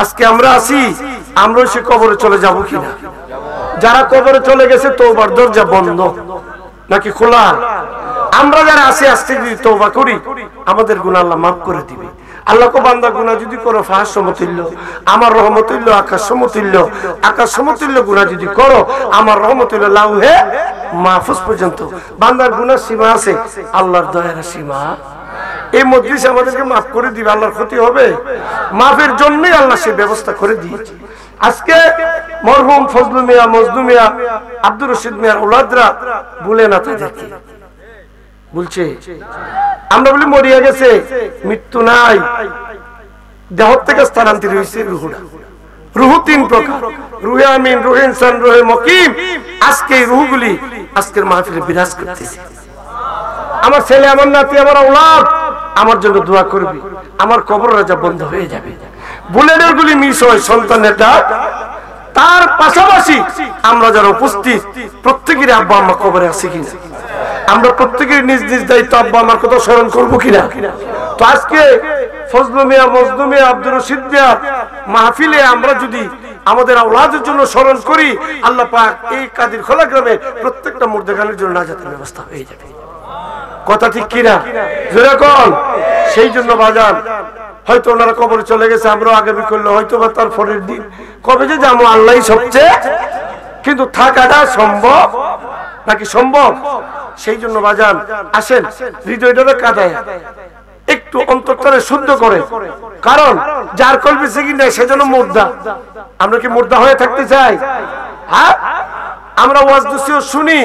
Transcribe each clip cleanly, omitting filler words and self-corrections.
আজকে আমরা আছি, আমরা সে কবরে চলে যাব কিনা? যারা কবরে চলে গেছে তওবার দরজা বন্ধ নাকি খোলা? আমরা যারা আছি আজকে যদি তওবা করি আমাদের গুনাহ আল্লাহ মাফ করে দিবে। আল্লাহ কো বান্দা গুনাহ যদি করো ফাহাশ সমতুল্য, আমার রহমতুল্য আকাশ সমতুল্য, আকাশ সমতুল্য গুনাহ যদি করো আমার রহমতুল্য লাউহে মাহফুজ পর্যন্ত। বান্দার গুনাহ সীমা আছে, আল্লাহর দয়ার সীমা। এই মজলিস আমাদেরকে মাফ করে দিবে, আল্লাহর ক্ষতি হবে? মাফের জন্যই আল্লাহ সে ব্যবস্থা করে দিয়েছে। আজকে মরহুম ফজলু মিয়া, মজনু মিয়া, আব্দুর রশিদ মিয়ার ওলাদরা ভুলে না তাদেরকে বলছে। আমরা বলি মরিয়া গেছে, মৃত্যু নাই, দেহ থেকে স্থানান্তরিত হয়েছে রুহুটা। রুহু তিন প্রকার, রুহে আমিন, রুহে ইনসান, রুহে মকিম। আজকে এই রুহগুলি আজকের মাহফিলে বিরাজ করতেছে। আমার ছেলে, আমার নাতি, আমার আওলাদ আমার জন্য দোয়া করবে, আমার কবর রাজা বন্ধ হয়ে যাবে। বুলেটের গুলি মিস হয়, সন্তানের ডাক। তার পাশাপাশি আমরা যারা উপস্থিত প্রত্যেকের আব্বা আম্মা কবরে আছে কিনা, আমরা প্রত্যেকের নিজ নিজ দায়িত্ব আব্বা আমার কথা স্মরণ করবো কিনা। তো আজকে ফজলু মিয়া, মজনু মিয়া, আব্দুর রশিদ মিয়া মাহফিলে আমরা যদি আমাদের আওলাদের জন্য স্মরণ করি, আল্লাহ পাক এই কাদির খোলা গ্রামে প্রত্যেকটা মুর্দাগানের জন্য নাজাতের ব্যবস্থা হয়ে যাবে। কথা ঠিক কিনা? যেরকম সেই জন্য বাজান, হয়তো ওনারা কবরে চলে গেছে, আমরাও আগামী করলে হয়তো বা তার পরের দিন কবে যে যাবো আল্লাহই সবচেয়ে, কিন্তু থাকাটা সম্ভব নাকি সম্ভব? সেই জন্য বাজান আসেন হৃদয়টারে কাঁদায় একটু অন্তরটারে শুদ্ধ করে, কারণ যার কলবে জিকির নেই সেজন্য মুর্দা। আমরা কি মুর্দা হয়ে থাকতে চাই? হ্যাঁ, আমরা ওয়াজ দুসিও শুনি,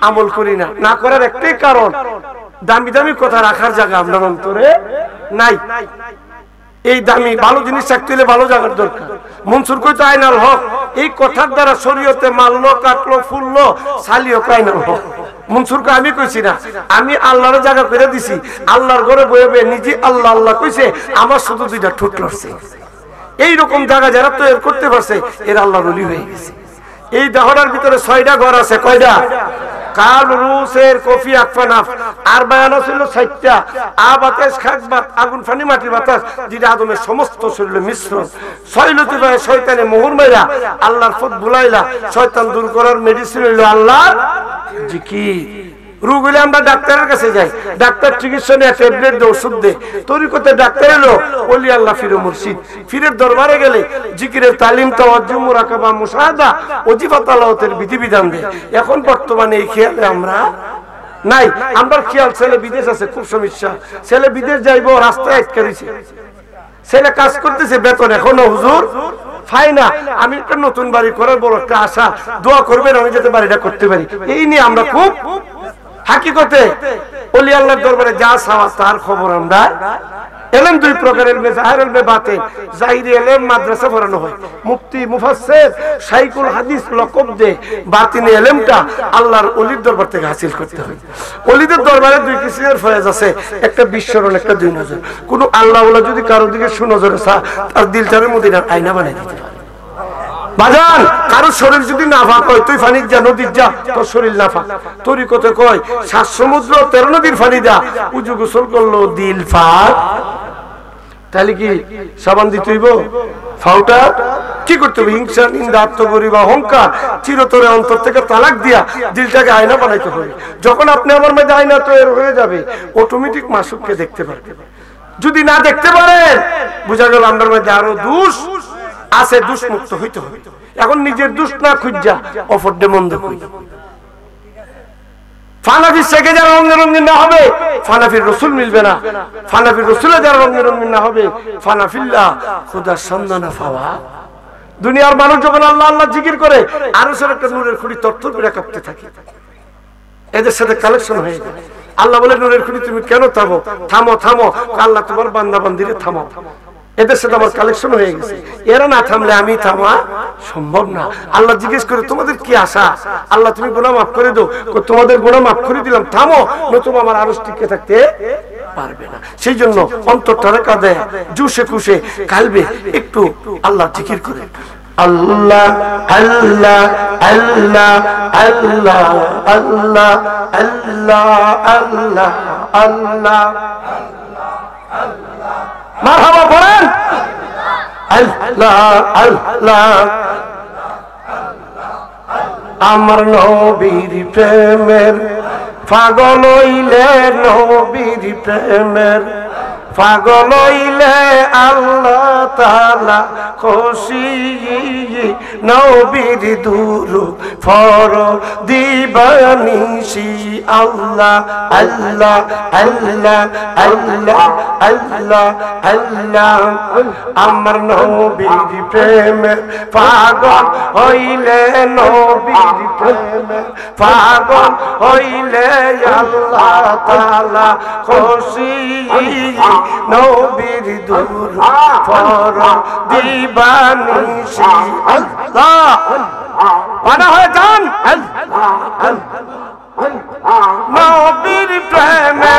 আমল করি না। না করার একটাই কারণ, দামি দামি কথা রাখার জায়গা আপনার অন্তরে নাই। এই দামি ভালো জিনিস রাখতে হলে ভালো জায়গার দরকার। মনসুর কইতো আইনাল হক, এই কথার দ্বারা শরীয়তে মারলো, কাটলো, ফুললো, সালিও আইনাল হক। মনসুরকে আমি কইছি না, আমি আল্লাহর জায়গা করে দিছি। আল্লাহর ঘরে বয়ে বয়ে নিজে আল্লাহ আল্লাহ কইছে, আমার শুধু দুইটা ঠোঁট লড়ছে। এইরকম জায়গা যারা তৈরি করতে পারছে এরা আল্লাহর ওলি হয়ে গেছে। এই দাহরার ভিতরে 6টা ঘর আছে। কয়টা? কাল রুসের কফি আকফানাফ আর বায়ানা ছিল 6টা। বাতাস, খাক বাত, আগুন, ফানি, মাটি, বাতাস, যেটা আদমের সমস্ত শরীর মিশ্রণ। 6 লতিফায় শয়তানে মোহর মাইরা আল্লাহর পথ ভুলাইলা। শয়তান দূর করার মেডিসিন হইল আল্লাহর জিকির। রোগ হলে আমরা ডাক্তারের কাছে যাই, ডাক্তার চিকিৎসা নিয়ে ট্যাবলেট দিয়ে ওষুধ দেয়। তরিকতে ডাক্তার এলো ওলি আল্লাহ ফিরে মুর্শিদ। ফিরের দরবারে গেলে জিকিরের তালিম, তাওয়াজ্জু, মুরাকাবা, মুশাহাদা, ওজিফা, তালাওয়াতের বিধিবিধান দেয়। এখন বর্তমানে এই খেয়ালে আমরা নাই। আমরা খেয়াল, ছেলে বিদেশ আছে, খুব সমস্যা, ছেলে বিদেশ যাইবো, রাস্তায় আটকে দিছে। ছেলে কাজ করতেছে, বেতন এখনো হুজুর পাই না। আমি একটা নতুন বাড়ি করার বড় একটা আশা, দোয়া করবেন আমি যাতে বাড়িটা করতে পারি। এই নিয়ে আমরা খুব হাকিকতে ওলি আল্লাহর দরবারে যা চাওয়া তার খবর আমরা। এলেম দুই প্রকার, এলমে জাহির, এলমে বাতিন। জাহিরি এলেম মাদ্রাসা পড়ানো হয়, মুফতি, মুফাসসির, শাইখুল হাদিস লকব দে। বাতিনি এলেমটা আল্লাহর ওলির দরবার থেকে হাসিল করতে হয়। ওলিদের দরবারে দুই কিসিমের ফয়েজ আছে, একটা বিশ্বরণ, একটা দুই নজর। কোন আল্লাহ ওয়ালা যদি কারো দিকে সুনজরে চায়, তার দিলটারে মদিনার আয়না বানাই দিতে পারে। বাজান, কারো শরীর যদি নাফাক হয়, তুই ফানি যা, নদীর যা, তোর শরীর নাফাক। তরিকতে কয় 7 সমুদ্র 13 নদীর ফানি দা, উজু গোসল করলো দিল ফাক। তাহলে কি সাবান দিতে হইব? ফাউটা কি করতে হবে? হিংসা, নিন্দা, আত্মগরিমা, অহংকার চিরতরে অন্তর থেকে তালাক দিয়া দিলটাকে আয়না বানাইতে হবে। যখন আপনি আমার মধ্যে আয়না তৈরি হয়ে যাবে, অটোমেটিক মাসুককে দেখতে পারবেন। যদি না দেখতে পারেন, বুঝা গেল আপনার মধ্যে আরো দোষ আছে, দোষ মুক্ত হইতে হবে। এখন নিজের দোষ না খুঁজা অপর দে মন্দ খুঁজ। ফানাফির শেখে যারা রঙে রঙিন না হবে, ফানাফির রসুল মিলবে না। ফানাফির রসুলে যারা রঙে রঙিন না হবে, ফানাফিল্লাহ খুদার সন্ধান পাওয়া। দুনিয়ার মানুষ যখন আল্লাহ আল্লাহ জিকির করে, আরো সব একটা নূরের খুঁড়ি তরতর করে কাঁপতে থাকে। এদের সাথে কালেকশন হয়ে যায়। আল্লাহ বলে, নূরের খুঁড়ি তুমি কেন থামো? থামো থামো, আল্লাহ তোমার বান্দা বান্দিরে থামো। এদের সাথে আমার কালেকশন হয়ে গেছে, এরা না থামলে আমি থামা সম্ভব না। আল্লাহ জিজ্ঞেস করে, তোমাদের কি আশা? আল্লাহ তুমি গুনাহ মাফ করে দাও। তোমাদের গুনাহ মাফ করে দিলাম, থামো, নতুবা আমার আরশ টিকে থাকতে পারবে না। সেই জন্য অন্তরটা কাঁদে, জুসে খুশে কালবে একটু আল্লাহ জিকির করে। আল্লাহ আল্লাহ আল্লাহ আল্লাহ আল্লাহ আল্লাহ আল্লাহ আল্লাহ। মারহাবা পড়েন। আল্লাহ আল্লাহ আমার নবীর প্রেমের পাগল হইলে নবীর প্রেমের পাগল হইলে আল্লাহ তাআলা খুশি নবীর দুরূদ ফর দিবানিশি আল্লাহ আল্লাহ আল্লাহ আল্লাহ আল্লাহ আল্লাহ আমার নবীর প্রেমের পাগল হইলে নবীর প্রেমের পাগল হইলে আল্লাহ তাআলা খুশি নবীর দুরূদ ফর দিবানিশি আল্লাহ পানা হয়ে যান নবীর প্রেমে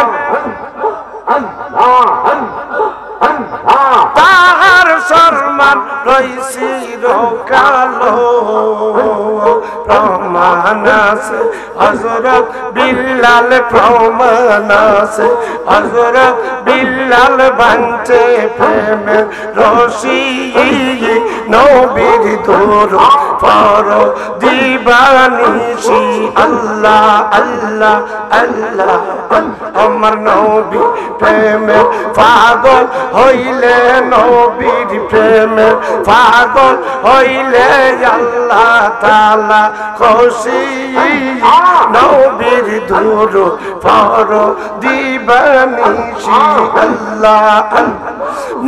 তাহার সম্মান রইছি রোকালো প্রমাণ আছে হযরত বিল্লাল প্রমাণ আছে হযরত বিল্লাল বানতে প্রেমের রশি নবীর দুরূদ ফর দিবানিশি আল্লাহ আল্লাহ আল্লাহ আমার নবী প্রেমের পাগল হইলে নবীর প্রেমের পাগল হইলে আল্লাহ তাআলা খুশি নবীর দুরূদ ফর দিবানিশি আল্লাহ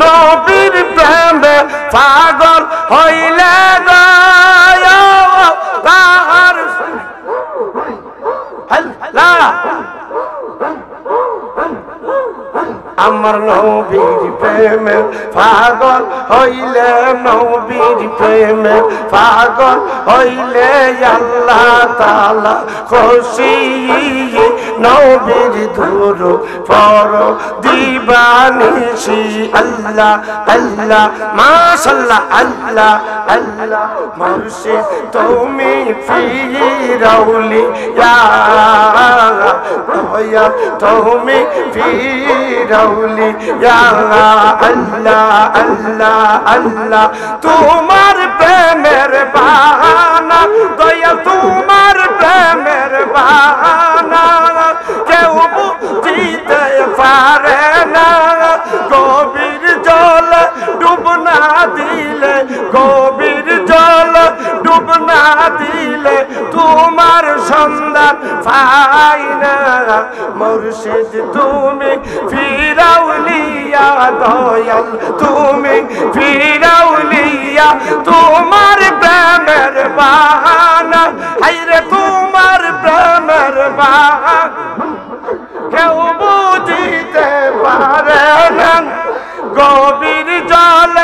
নবীর প্রেমে পাগল হইলে তাহার আল্লাহ আমার নবীর প্রেমে পাগল হইলে নবীর প্রেমে পাগল হইলে আল্লাহ তাআলা খুশি নবীর দুরূদ ফর দিবানিশি আল্লাহ আল্লাহ মাশাআল্লাহ আল্লাহ আল্লাহ মুর্শিদ তুমি ফিরাউলি ইয়া তুমি ফিরাউলি ইয়া আল্লাহ আল্লাহ আল্লাহ তোমার প্রেমের বাহানা দয়া তোমার প্রেমের বাহানা কেউ বুঝিতে পারে না গভীর জল ডুব না দিলে গভীর জল ডুব না দিলে তোমার সন্ধান পাই না মুর্শিদ তুমি ফিরাউলিয়া দয়াল তুমি ফিরাউলিয়া তোমার প্রেমের বাহানা হায়রে তোমার প্রেমের বাহানা কেউ বুঝিতে পারে না গভীর জল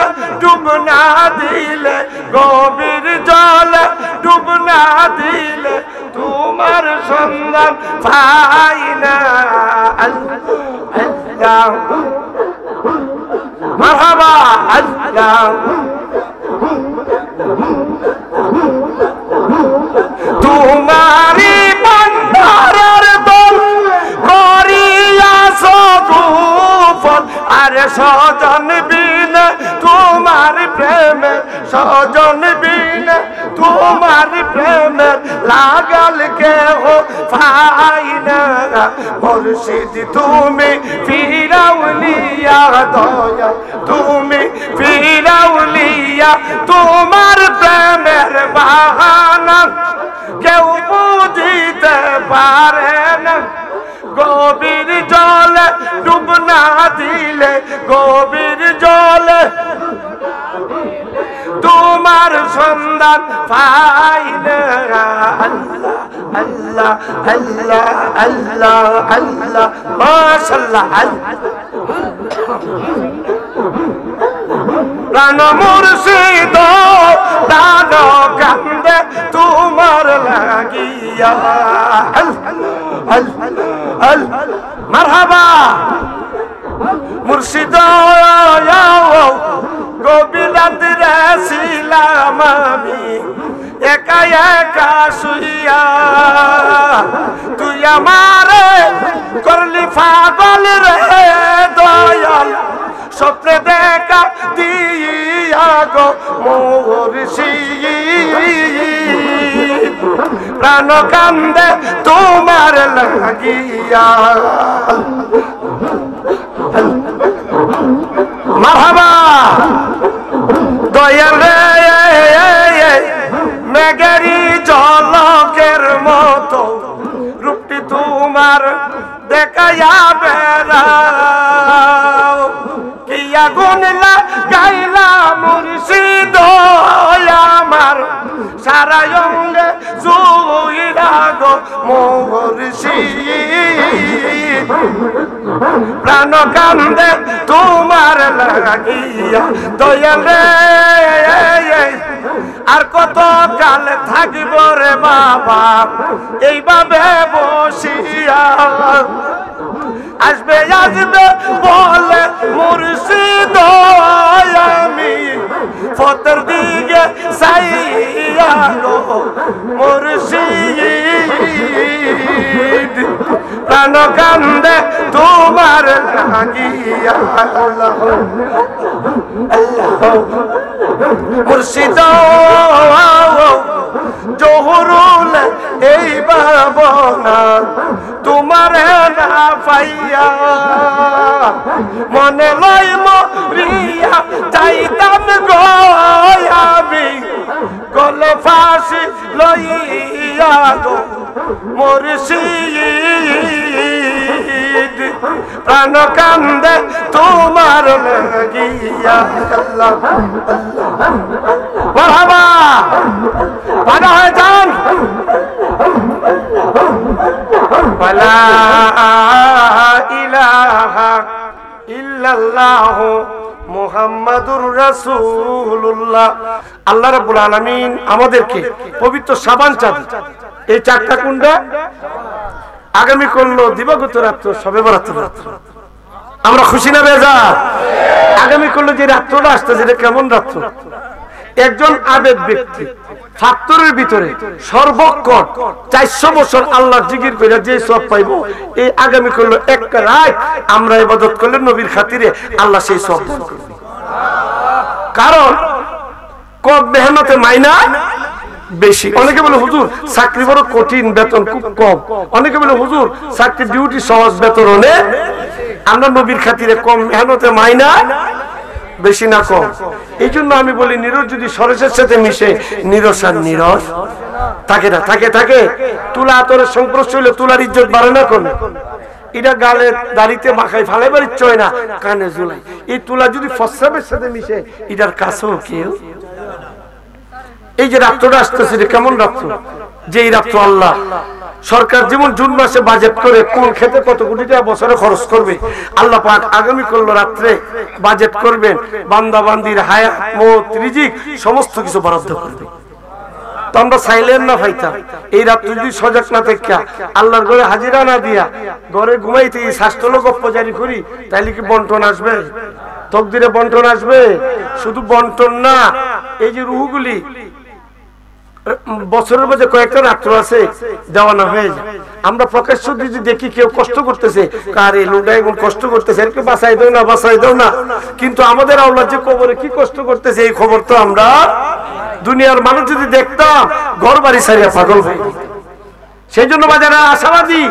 ডুব না দিলে গভীর জল ডুব না দিলে তোমার সন্ধান পাই না আল্লাহ মারহাবা আল্লাহ তোমারি বন্ধরের দল করিয়াছ গোপন আরে সজন বিনে তোমার প্রেমে সজন বিনে তোমার প্রেমে লাগাল কেহ পাই না মুর্শিদ তুমি ফিরাউলিয়া দয়া তুমি ফিরাউলিয়া তোমার প্রেমের বাহানা কেউ বুঝিতে পারে না গভীর জলে ডুব না দিলে গভীর জলে তোমার সন্ধান পাই না আল্লাহ আল্লাহ আল্লাহ আল্লাহ আল্লাহ মাশাআল্লাহ প্রাণ মুর্শিদ প্রাণ কান্দে তোমার লাগিয়া মারহাবা মুর্শিদ গভীর রাতে ছিলাম আমি একা একা শুইয়া তুই আমারে করলি পাগল রে দয়াল স্বপ্নে দেখা দিয়ে সাইয়া গো মুর্শিদ প্রাণ কান্দে তোমার লাগিয়া মারহাবা দয়াল রে মেঘেরি ঝলকের মতো রূপটি তোমার দেখাইয়া বেড়াও কি আগুন লাগাইলা মুর্শিদ আমার সারা অঙ্গে জুইরা গো মুর্শিদ প্রাণ কান্দে তোমার লাগিয়া দয়াল রে আর কত কাল থাকিব রে বাবা এইভাবে বসিয়া আসবে আসবে বলে মুর্শিদ আমি ফতের দিকে সাইয়া গো মুর্শিদ প্রাণ কান্দে তোমার লাগিয়া মুর্শিদ জহুরুল এই ভাবনা তোমার না পাইয়া মনে লই মরিয়া চাইতাম গো আমি গলে ফাঁসি লইয়া গো মুর্শিদ প্রাণ কান্দে তোমার লাগিয়া আল্লাহ মারহাবা বাধা হয়ে যান লা ইলাহা ইল্লাল্লাহু মুহাম্মাদুর রাসূলুল্লাহ। আল্লাহ রাব্বুল আলামিন আমাদেরকে পবিত্র শাবান চাঁদ এই চারটা কুণ্ডা আগামী করলো দিবাগত রাত্র শবে বরাত রাত্র আমরা খুশি না বেজার আগামী করলো যে রাত্রটা আসতেছে এটা কেমন রাত্র একজন আবেদ ব্যক্তি ফাত্তরের ভিতরে সর্বক্ষণ 400 বছর আল্লাহর জিকির করে যে সব পাইবো এই আগামী করলো একটা রাত আমরা ইবাদত করলে নবীর খাতিরে আল্লাহ সেই সব দান করবে কারণ কম মেহনতে মাইনা বেশি অনেকে বলে হুজুর চাকরি বড় কঠিন বেতন খুব কম অনেকে বলে হুজুর চাকরি ডিউটি সহজ বেতন অনেক আমরা নবীর খাতিরে কম মেহনতে মাইনা বেশি না কম এই জন্য আমি বলি নিরস যদি সরসের সাথে মিশে নিরস আর নিরস থাকে না থাকে থাকে তুলা আতরের সংস্পর্শ হইলে তুলার ইজ্জত বাড়ে না কমে এটা গালের দাড়িতে মাখাই ফালাইবার ইচ্ছে হয় না কানে ঝুলাই এই তুলা যদি ফসসাবের সাথে মিশে এটার কাছেও কেউ এই যে রাত্রটা আসতেছে এটা কেমন রাত্র যে এই রাত্র আল্লাহ সরকার যেমন জুন মাসে বাজেট করে কোন খেতে কত কোটি টাকা বছরে খরচ করবে আল্লাহ পাক আগামী করলো রাত্রে বাজেট করবেন বান্দা বান্দির হায়াত মওত রিজিক সমস্ত কিছু বরাদ্দ করবে তো আমরা চাইলেন না ভাইতা এই রাত্রে যদি সজাগ না থেকে আল্লাহর ঘরে হাজিরা না দিয়া ঘরে ঘুমাইতে এই শাস্ত্রলোক জারি করি তাইলে কি বন্টন আসবে তকদিরে বন্টন আসবে শুধু বন্টন না এই যে রুহগুলি বছরের মধ্যে কয়েকটা রাত্র আছে দেওয়ানা হয়ে যায় আমরা প্রকাশ্য যদি দেখি কেউ কষ্ট করতেছে কারে লোকটা এখন কষ্ট করতেছে এরকে বাঁচাই দাও না কিন্তু আমাদের আওলাদ যে কবরে কি কষ্ট করতেছে এই খবর তো আমরা দুনিয়ার মানুষ যদি দেখতাম ঘর বাড়ি ছাড়িয়া পাগল হয়ে যেত সেই জন্য বাজারে আশাবাদী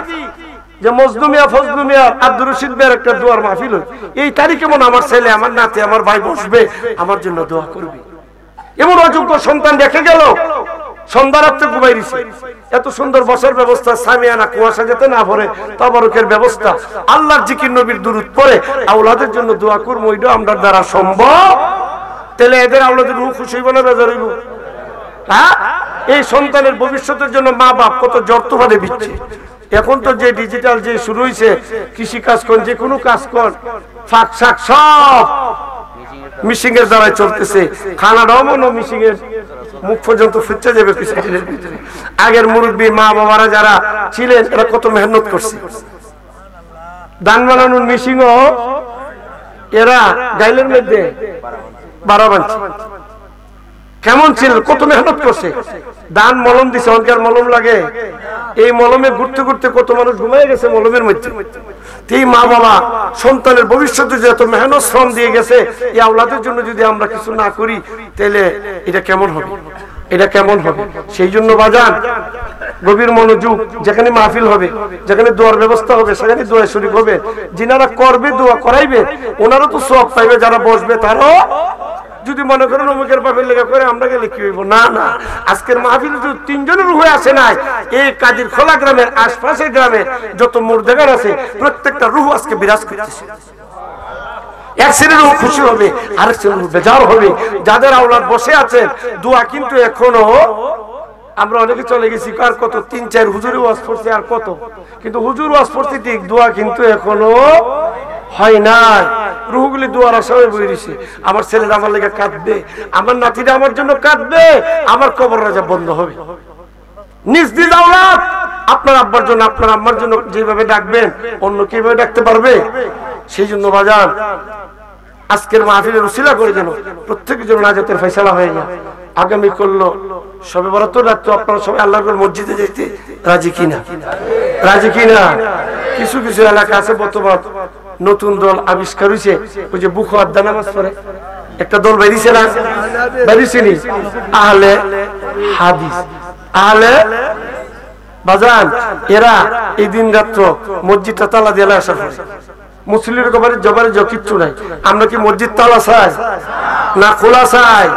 যে মজলুমিয়া ফজলুমিয়া আব্দুর রশিদ ভাইয়ের একটা দোয়ার মাহফিল এই তারিখে মনে আমার ছেলে আমার নাতি আমার ভাই বসবে আমার জন্য দোয়া করবে এমন অযোগ্য সন্তান দেখে গেল সন্ধ্যা রাত্রে ঘুমাই দিছে এত সুন্দর বসার ব্যবস্থা সামিয়ানা কুয়াশা যেতে না ভরে তাবারুকের ব্যবস্থা আল্লাহর জিকির নবীর দুরূদ পড়ে আওলাদের জন্য দোয়া করব ওইটা আমরা দ্বারা সম্ভব তাহলে এদের আওলাদের রূহ খুশি হইব না বেজার হইব হ্যাঁ এই সন্তানের ভবিষ্যতের জন্য মা বাপ কত জর্তভাবে দিচ্ছে এখন তো যে ডিজিটাল যে শুরু হইছে কৃষি কাজ কোন যে কোনো কাজ কোন ফাঁক শাক সব মিশিং এর দ্বারা চলতেছে খানাটাও মনে মিশিং এর মুখ পর্যন্ত ফুটে যাবে পিছনের ভিতরে আগের মুরব্বী মা বাবারা যারা ছিলেন এরা কত মেহনত করছে ধান বানানোর মিশিংও এরা গাইলের মধ্যে 12 বানছে কেমন ছিল, কত মেহনত করছে, দান মলম দিছে, অনকার মলম লাগে, এই মলমে ঘুরতে ঘুরতে কত মানুষ ঘুমিয়ে গেছে মলমের মধ্যে। এই মা বাবা সন্তানের ভবিষ্যতে যে এত মেহনত শ্রম দিয়ে গেছে, এই আওলাদের জন্য যদি আমরা কিছু না করি তাহলে এটা কেমন হবে, এটা কেমন হবে। সেই জন্য বাজান গভীর মনোযোগ, যেখানে মাহফিল হবে, যেখানে দোয়ার ব্যবস্থা হবে, সেখানে দোয়া শরীক হবে। যিনারা করবে দোয়া করাইবে ওনারও তো সওয়াব পাইবে, যারা বসবে তারও। যদি মনে করেন অমুকের বাপের লেখা করে আমরা গেলে কি হইব, না না, আজকের মাহফিলে যদি 3 জনের রুহে আসে নাই, এই কাদির খোলা গ্রামের আশপাশের গ্রামে যত মুর্দাগার আছে প্রত্যেকটা রুহ আজকে বিরাজ করতেছে। এক শ্রেণীর রুহ খুশি হবে, আরেক শ্রেণীর রুহ বেজার হবে। যাদের আওলাদ বসে আছে দোয়া কিন্তু এখনো, আমরা অনেকে চলে গেছি কার কত 3-4 হুজুরি ওয়াজ করছে আর কত, কিন্তু হুজুর ওয়াজ করছে ঠিক, দোয়া কিন্তু এখনো হয় নাই। রুহগুলি দোয়ার আশায় বই দিছে, আমার ছেলেরা আমার লেগে কাঁদবে, আমার নাতিরা আমার জন্য কাঁদবে, আমার কবর রাজা বন্ধ হবে। নিজ নিজ আওলাদ আপনার আব্বার জন্য আপনার আম্মার জন্য যেভাবে ডাকবেন অন্য কিভাবে ডাকতে পারবে? সেই জন্য বাজান আজকের মাহফিলের উসিলা করে যেন প্রত্যেকের জন্য নাজাতের ফয়সালা হয়ে যায়। আগামী করলো সবে বরাতের রাত, তো আপনারা সবাই আল্লাহর মসজিদে যেতে রাজি কিনা? রাজি কিনা? কিছু কিছু এলাকা আছে বর্তমান নতুন দল আবিষ্কার হয়েছে, ওই যে বুখ আড্ডা নামাজ পড়ে একটা দল বেরিয়েছে না, বেরিয়েছে নি, আহলে হাদিস, আহলে বাজান। এরা এই দিন রাত্র মসজিদটা তালা দিয়ে আসার পরে মুসলিমের কবারে জবারে কিচ্ছু নাই। আমরা কি মসজিদ তালা চাই না খোলা চাই?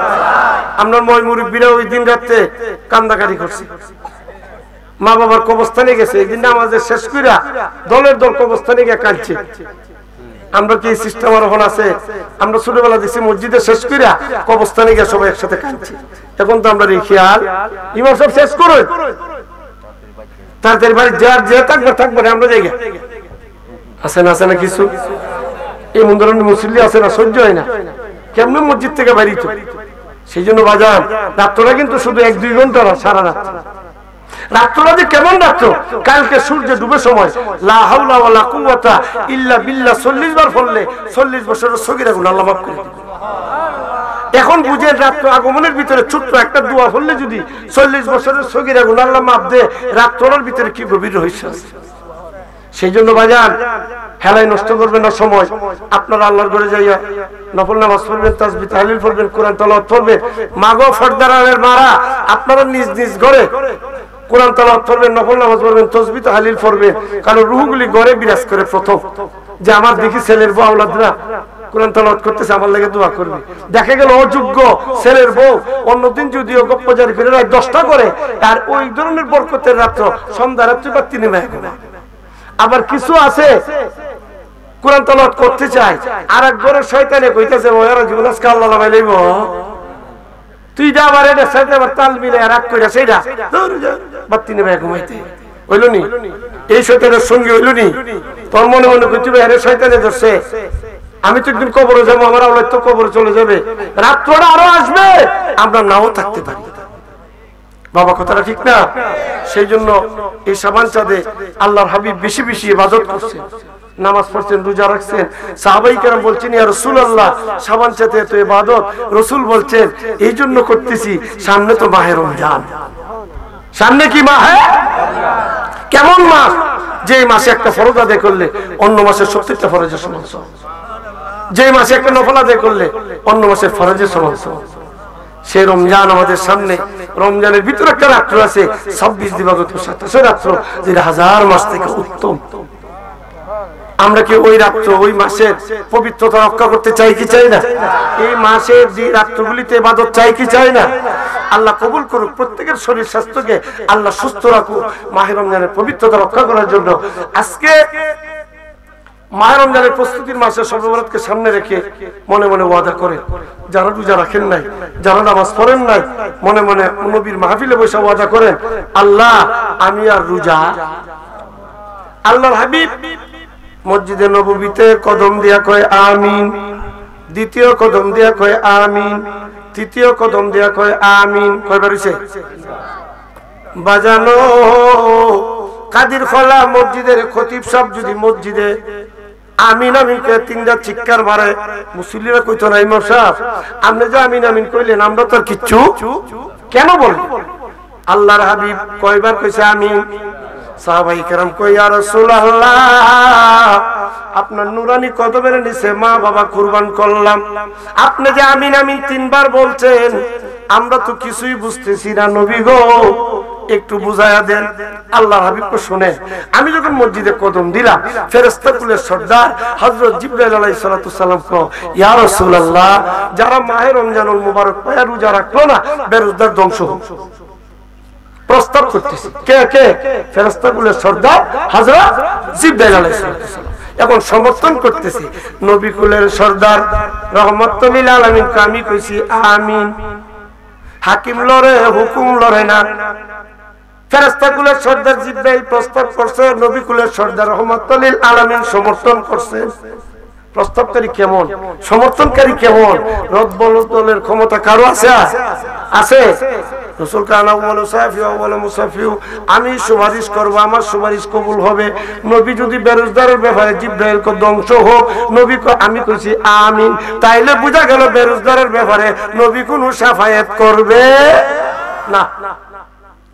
আমরা ময় মুরব্বীরা ওই দিন রাত্রে কান্দাকাটি করছি, মা বাবার কবরস্থানে গেছে, এই দিন নামাজের শেষ কইরা দলের দল কবরস্থানে গিয়ে কাঁদছে। আমরা কি সিস্টেম আর হন আছে? আমরা ছোটবেলা দেখছি মসজিদে শেষ কইরা কবরস্থানে গিয়ে সবাই একসাথে কাঁদছে। এখন তো আমরা দেখি আর ইমাম সব শেষ করো তাড়াতাড়ি বাড়ি যার যে থাকবে থাকবে, আমরা যাই আছে না, আছে না কিছু এমন ধরনের মুসল্লি আছে না, সহ্য হয় না, কেমন মসজিদ থেকে বাড়িত। সেই জন্য বাজান রাত্রটা কিন্তু শুধু 1-2 ঘন্টা না, সারা রাত। রাত্রটা যে কেমন রাত্র, কালকে সূর্য ডুবে সময় লা হাওলা ওয়ালা কুওয়াতা ইল্লা বিল্লাহ 40 বার পড়লে 40 বছরের সগীরা গুনাহ আল্লাহ মাফ করে দিবেন। এখন বুঝেন রাত্র আগমনের ভিতরে ছোট্ট একটা দোয়া পড়লে যদি 40 বছরের সগীরা গুনাহ আল্লাহ মাফ দেয়, রাত্রটার ভিতরে কি গভীর রহস্য আছে। সেই জন্য বাজান হেলায় নষ্ট করবেন না সময়। আপনারা আল্লাহর ঘরে যাইয়া নফল নামাজ পড়বেন, তাসবিহ তাহলিল পড়বেন, কোরআন তেলাওয়াত করবেন। মাগো ফরদারের মারা, আপনারা নিজ নিজ ঘরে কোরআন তেলাওয়াত করবেন, নফল নামাজ পড়বেন, তাসবিহ তাহলিল পড়বেন। কারণ রূহগুলি ঘরে বিরাজ করে প্রথম, যে আমার দেখি ছেলের বউ আওলাদরা কোরআন তেলাওয়াত করতেছে, আমার লাগে দোয়া করবে। দেখা গেল অযোগ্য ছেলের বউ অন্যদিন যদিও গপ্প জারি করে রাত 10টা করে, আর ওই ধরনের বরকতের রাত্র সন্ধ্যা রাত্রি বা 3 মাস করে। আবার কিছু আছে কোরআন তেলাওয়াত করতে চায়, আর এক ঘরের শয়তানে কইতাছে ওরা জীবন আজকে আল্লাহ লাগাই লইব, তুই যা আবার এটা সাথে আবার তাল মিলে রাগ কইরা সেইটা বাতি নেবে ঘুমাইতে হইল নি, এই শয়তানের সঙ্গে হইল নি। তোর মনে মনে কইতে আরে শয়তানে ধরছে, আমি তো একদিন কবরে যাবো, আমার আওলাদ তো কবরে চলে যাবে, রাত্রটা আরো আসবে, আমরা নাও থাকতে পারি। বাবা কথাটা ঠিক না? সেই জন্য এই শাবান চাঁদে আল্লাহর হাবিব বেশি বেশি ইবাদত করছেন, নামাজ পড়ছেন, রোজা রাখছেন। সাহাবাই কেরাম বলছেন ইয়া রাসূলুল্লাহ শাবান চাঁদে এত ইবাদত, রাসূল বলছেন এই জন্য করতেছি সামনে তো মাহে রমজান। সামনে কি মাহে? কেমন মাস? যে মাসে একটা ফরজ আদায় করলে অন্য মাসের 70টা ফরজের সমান, যে মাসে একটা নফল আদায় করলে অন্য মাসের ফরজের সমান। সে রমজান আমাদের সামনে, রমজানের ভিতরে একটা রাত্র আছে 26 দিবাগত 27 রাত্র, যেটা 1000 মাস থেকে উত্তম। আমরা কি ওই রাত্র ওই মাসের পবিত্রতা রক্ষা করতে চাই কি চাই না? এই মাসের যে রাত্রগুলিতে ইবাদত চাই কি চাই না? আল্লাহ কবুল করুক, প্রত্যেকের শরীর স্বাস্থ্যকে আল্লাহ সুস্থ রাখুক মাহে রমজানের পবিত্রতা রক্ষা করার জন্য। আজকে মাহে রমজানের প্রস্তুতির মাসে শবে বরাতকে সামনে রেখে মনে মনে ওয়াদা করে, যারা রোজা রাখেন নাই, যারা নামাজ পড়েন নাই, মনে মনে নবীর মাহফিলে বসে ওয়াদা করেন, আল্লাহ আমি আর রোজা। আল্লাহর হাবিব মসজিদে নববীতে কদম দিয়া কয় আমিন, দ্বিতীয় কদম দিয়া কয় আমিন, তৃতীয় কদম দিয়া কয় আমিন। কয়বার হইছে বাজানো? কাদির খোলা মসজিদের খতিব সাহেব যদি মসজিদে আমিন আমিন কে তিনটা চিৎকার মারে। মুসল্লিরা কইতো না ইমাম সাহেব আপনি যে আমিন আমিন কইলেন আমরা তো কিচ্ছু কেন বলবো? আল্লাহর হাবিব কয়বার কইছে আমিন? সাহাবায়ে কেরাম কই ইয়া রাসূলুল্লাহ আপনার নুরানি কদমের নিচে মা বাবা কুরবান করলাম, আপনি যে আমিন আমিন তিনবার বলছেন আমরা তো কিছুই বুঝতেছি না, নবী গো একটু বুঝায়া দেন। আল্লাহর হাবিব কো শুনে আমি যখন মসজিদে কদম দিলাম ফেরেশতা কুলের সর্দার হযরত জিবরাইল আলাইহিস সালাতু সালাম কো ইয়া রাসূলুল্লাহ যারা মাহে রমজানুল মুবারক পায়া রোজা রাখলো না বেরোজগার ধ্বংস হোক। প্রস্তাব করতেছি কে কে? ফেরেশতা কুলের সর্দার হযরত জিবরাইল আলাইহিস সালাতু সালাম। এখন সমর্থন করতেছি নবী কুলের সর্দার রহমাতুল লিল আলামিন কে আমি কইছি আমিন। হাকিম লড়ে হুকুম লড়ে না। ফেরেশতা কুলের সর্দার জিবরাইল প্রস্তাব করছে, নবী কুলের সর্দার রহমাতুল লিল আলামিন সমর্থন করছে। প্রস্তাবকারী কেমন, সমর্থনকারী কেমন? রদ বদলের ক্ষমতা কারো আছে? আছে। রাসূল কানা ওয়ালা সাফি ওয়ালা মুসাফিউ আমি সুপারিশ করব, আমার সুপারিশ কবুল হবে। নবী যদি বেরোজগারের ব্যাপারে জিবরাইল কো ধ্বংস হোক, নবী কো আমি কইছি আমিন, তাইলে বুঝা গেল বেরোজগারের ব্যাপারে নবী কোনো শাফায়াত করবে না।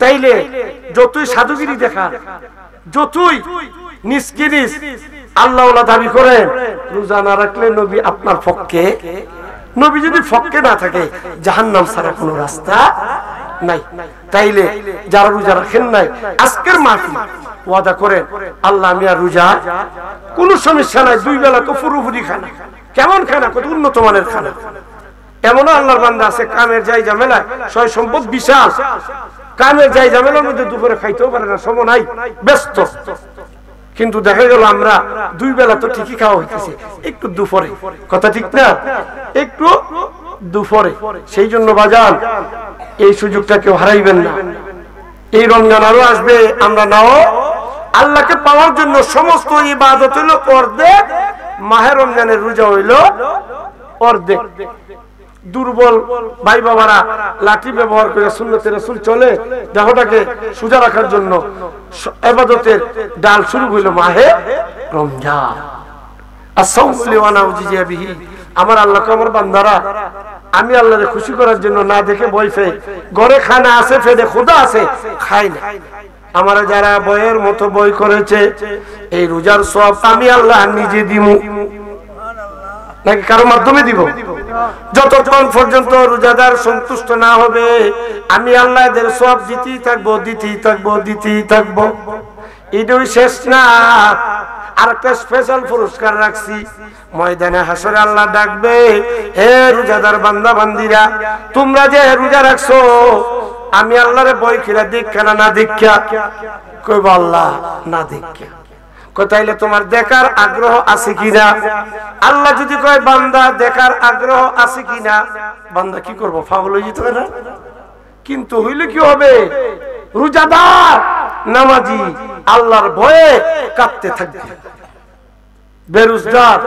তাইলে যতই সাধুগিরি দেখা, যতই নিষ্কিরিস আল্লাহওয়ালা দাবি করেন, রোজা না রাখলে নবী আপনার পক্ষে, নবী যদি পক্ষে না থাকে জাহান্নাম ছাড়া কোনো রাস্তা নাই। তাইলে যারা রোজা রাখেন নাই আজকের মাহফিল ওয়াদা করেন আল্লাহ আমি আর রোজা, কোনো সমস্যা নাই, 2 বেলা তো পুরোপুরি খানা। কেমন খানা? কত উন্নত মানের খানা। এমনও আল্লাহর বান্দা আছে কামের যাই ঝামেলা, সয় সম্পদ বিশাল, কামের যাই ঝামেলার মধ্যে দুপুরে খাইতেও পারে না, সময় নাই, ব্যস্ত। কিন্তু দেখা গেল আমরা 2 বেলা তো ঠিকই খাওয়া হইতেছে, একটু দুপুরে, কথা ঠিক না? একটু দুপুরে। সেই জন্য বাজান এই সুযোগটা কেউ হারাইবেন না। এই রমজান আরো আসবে, আমরা নাও আল্লাহকে পাওয়ার জন্য সমস্ত ইবাদত হইল অর্ধেক, মাহে রমজানের রোজা হইল অর্ধেক। দুর্বল ভাই বাবারা লাঠি ব্যবহার করে সুন্নতে রাসূল চলে দেহটাকে সোজা রাখার জন্য ইবাদতের ডাল শুরু হইল মাহে রমজান। আসসালামু আলাইকুম। আমার আল্লাহকে আমার বান্দারা আমি আল্লাহরে খুশি করার জন্য না দেখে বই ফে ঘরে খানা আছে, ফেদে খোদা আছে, খাই না। আমার যারা বইয়ের মতো বই করেছে এই রোজার সওয়াব আমি আল্লাহ নিজে দিমু নাকি কারো মাধ্যমে দিব? যতক্ষণ পর্যন্ত রোজাদার সন্তুষ্ট না হবে আমি আল্লাহ এদের সওয়াব দিতেই থাকবো, দিতেই থাকবো, দিতেই থাকবো। এটাই শেষ না, আর একটা স্পেশাল পুরস্কার রাখছি। ময়দানে হাসরে আল্লাহ ডাকবে, হে রোজাদার বান্দা বান্দিরা তোমরা যে রোজা রাখছো আমি আল্লাহরে বই খিরা দীক্ষা না দীক্ষা? কইব আল্লাহ না দীক্ষা। তাইলে তোমার দেখার আগ্রহ আছে কিনা? আল্লাহ যদি কয় বান্দা দেখার আগ্রহ আছে কিনা, বান্দা কি করবো? পাগল হয়ে যেতে পারে। কিন্তু হইলে কি হবে? রোজাদার নামাজি আল্লাহর ভয়ে কাঁদতে থাকবে। বেরোজগার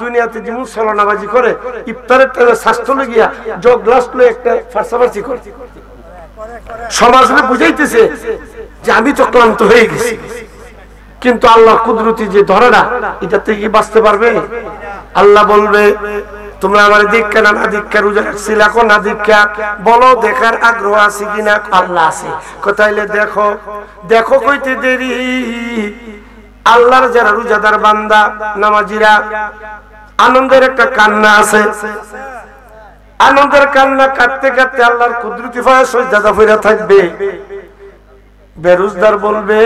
দুনিয়াতে যেমন সলনাবাজি করে, ইফতারের টাইমে স্বাস্থ্য লেগিয়া জগ গ্লাস লয়ে একটা ফার্সাফার্সি করে, সমাজে বুঝাইতেছে যে আমি তো ক্লান্ত হয়ে গেছি। কিন্তু আল্লাহ কুদরতি যে ধরে না, এটা থেকে বাঁচতে পারবে? আল্লাহ বলবে তোমরা আমার দীক্ষা না দীক্ষা রোজা রাখছিলা কো না দীক্ষা, বলো দেখার আগ্রহ আছে কিনা? আল্লাহ আছে। কোথাইলে দেখো, দেখো কইতে দেরি। আল্লাহর যারা রোজাদার বান্দা নামাজিরা আনন্দের একটা কান্না আছে, আনন্দের কান্না কাটতে কাটতে আল্লাহর কুদরতি ভয়ে সজদা ফিরে থাকবে। বেরোজগার বলবে